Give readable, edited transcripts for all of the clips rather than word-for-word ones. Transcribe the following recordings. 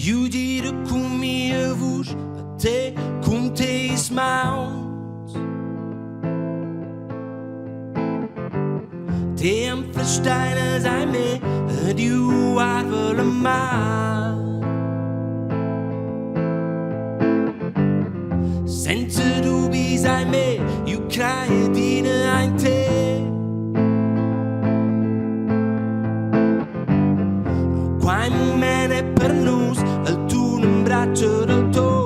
io dirò con mia voce a te con te smaus. Te am versteinen sei me ed io Arva la mar. Senza dubbi sei me, io credo in te. Quai mene per nus, al tuo un braccio del tot.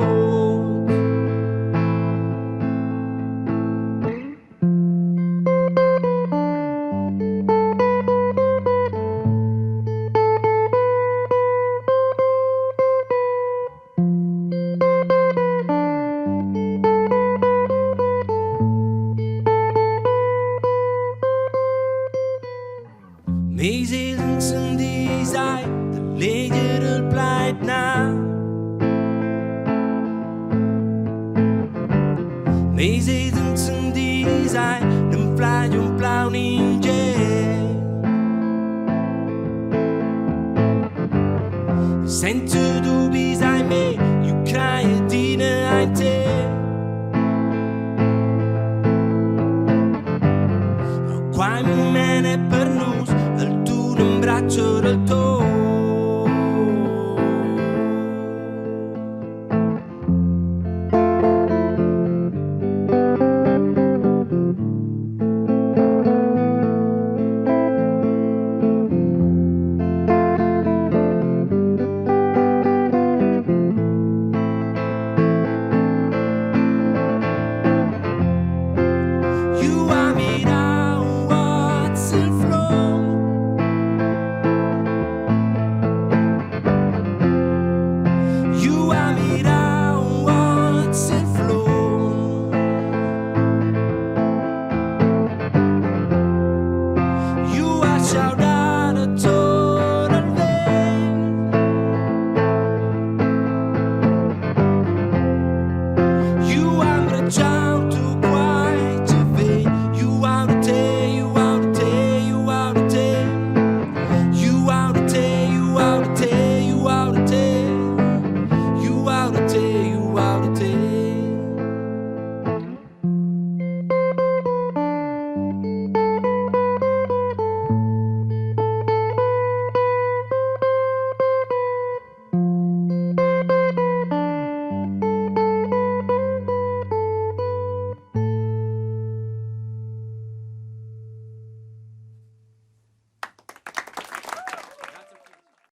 Me sitzen die Seite, Leder bleibt nah. Me sitzen die Seite, dem Fleisch und Blau Ninja. Senza dubbi sai me, io credo in te. Quai mene per nus, al tuo un braccio del tuo.